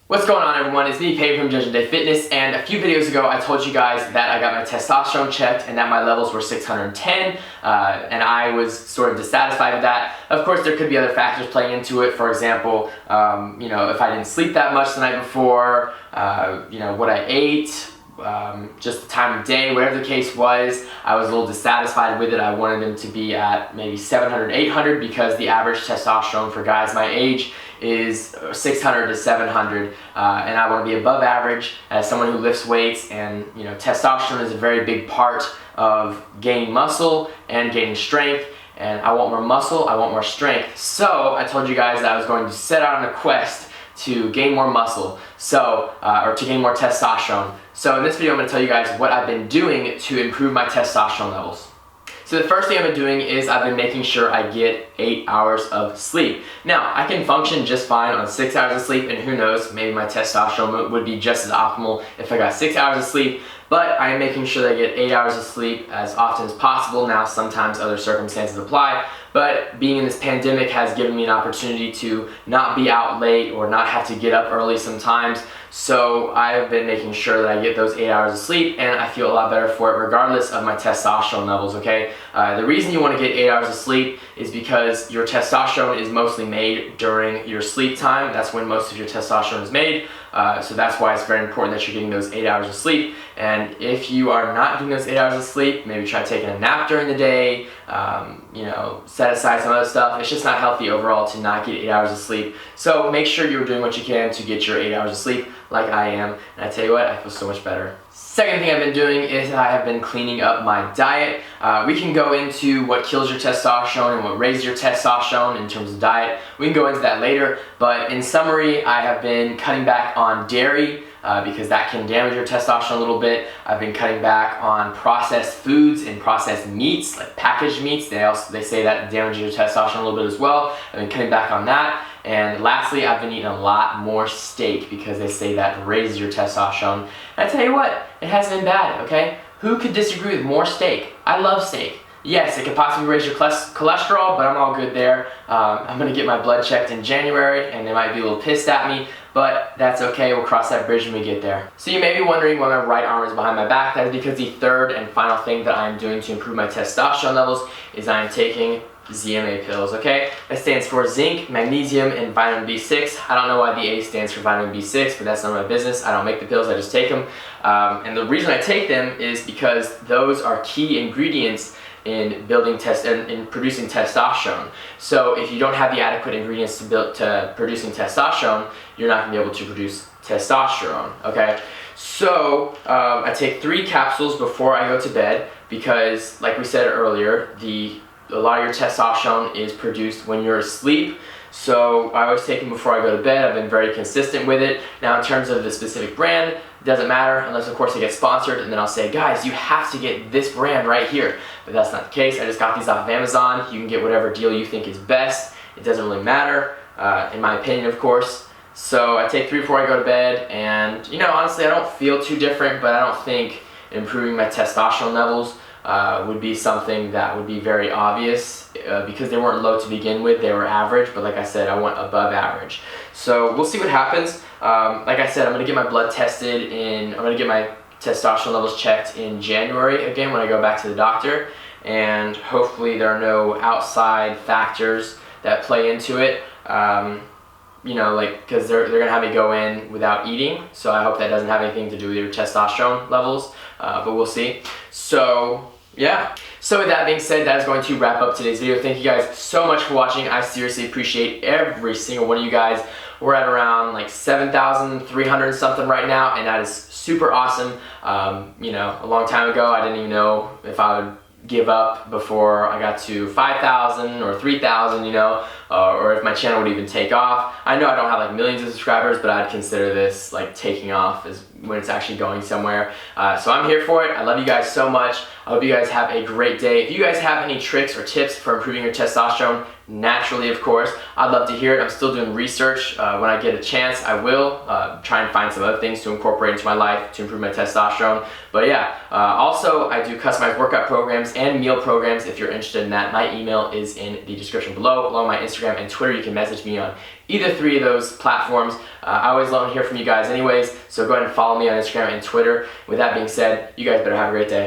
What's going on, everyone? It's me, Peyton from Judgment Day Fitness, and a few videos ago I told you guys that I got my testosterone checked and that my levels were 610, and I was sort of dissatisfied with that. Of course, there could be other factors playing into it. For example, if I didn't sleep that much the night before, what I ate, just the time of day, whatever the case was, I was a little dissatisfied with it. I wanted them to be at maybe 700, 800 because the average testosterone for guys my age is 600 to 700, and I want to be above average as someone who lifts weights, and testosterone is a very big part of gaining muscle and gaining strength, and I want more muscle, I want more strength. So I told you guys that I was going to set out on a quest to gain more muscle, or to gain more testosterone. So in this video I'm going to tell you guys what I've been doing to improve my testosterone levels. So the first thing I've been doing is I've been making sure I get 8 hours of sleep. Now, I can function just fine on 6 hours of sleep, and who knows, maybe my testosterone would be just as optimal if I got 6 hours of sleep, but I am making sure that I get 8 hours of sleep as often as possible. Now, sometimes other circumstances apply, but being in this pandemic has given me an opportunity to not be out late or not have to get up early sometimes. So I have been making sure that I get those 8 hours of sleep, and I feel a lot better for it regardless of my testosterone levels, okay? The reason you want to get 8 hours of sleep is because your testosterone is mostly made during your sleep time. That's when most of your testosterone is made. So that's why it's very important that you're getting those 8 hours of sleep. And if you are not getting those 8 hours of sleep, maybe try taking a nap during the day, set aside some other stuff. It's just not healthy overall to not get 8 hours of sleep. So make sure you're doing what you can to get your 8 hours of sleep like I am. And I tell you what, I feel so much better. Second thing I've been doing is I have been cleaning up my diet. We can go into what kills your testosterone and what raises your testosterone in terms of diet. We can go into that later, but in summary, I have been cutting back on dairy because that can damage your testosterone a little bit. I've been cutting back on processed foods and processed meats, like packaged meats. They say that damages your testosterone a little bit as well. I've been cutting back on that. And lastly, I've been eating a lot more steak because they say that raises your testosterone. And I tell you what, it hasn't been bad, okay? Who could disagree with more steak? I love steak. Yes, it could possibly raise your cholesterol, but I'm all good there. I'm gonna get my blood checked in January, and they might be a little pissed at me, but that's okay, we'll cross that bridge when we get there. So you may be wondering why my right arm is behind my back. That is because the third and final thing that I'm doing to improve my testosterone levels is I am taking ZMA pills, okay? That stands for zinc, magnesium, and vitamin B6. I don't know why the A stands for vitamin B6, but that's none of my business. I don't make the pills, I just take them. And the reason I take them is because those are key ingredients in producing testosterone. So if you don't have the adequate ingredients to producing testosterone, you're not gonna be able to produce testosterone, okay? So I take 3 capsules before I go to bed because, like we said earlier, a lot of your testosterone is produced when you're asleep. So I always take them before I go to bed. I've been very consistent with it. Now in terms of the specific brand, it doesn't matter unless of course it gets sponsored, and then I'll say, guys, you have to get this brand right here. But that's not the case. I just got these off of Amazon. You can get whatever deal you think is best. It doesn't really matter, in my opinion, of course. So I take 3 before I go to bed, and honestly, I don't feel too different, but I don't think improving my testosterone levels would be something that would be very obvious because they weren't low to begin with, they were average, but like I said, I went above average. So we'll see what happens. Like I said, I'm going to get my blood tested I'm going to get my testosterone levels checked in January again when I go back to the doctor, and hopefully there are no outside factors that play into it. Because they're going to have me go in without eating, so I hope that doesn't have anything to do with your testosterone levels, but we'll see. So yeah. So with that being said, that is going to wrap up today's video. Thank you guys so much for watching. I seriously appreciate every single one of you guys. We're at around like 7,300 something right now, and that is super awesome. A long time ago, I didn't even know if I would give up before I got to 5,000 or 3,000, or if my channel would even take off. I know I don't have like millions of subscribers, but I'd consider this like taking off is when it's actually going somewhere. So I'm here for it. I love you guys so much. I hope you guys have a great day. If you guys have any tricks or tips for improving your testosterone, naturally, of course, I'd love to hear it. I'm still doing research. When I get a chance, I will try and find some other things to incorporate into my life to improve my testosterone. But yeah, also I do customized workout programs and meal programs. If you're interested in that, my email is in the description below, along with my Instagram Instagram and Twitter. You can message me on either 3 of those platforms. I always love to hear from you guys anyways, so go ahead and follow me on Instagram and Twitter. With that being said, you guys better have a great day.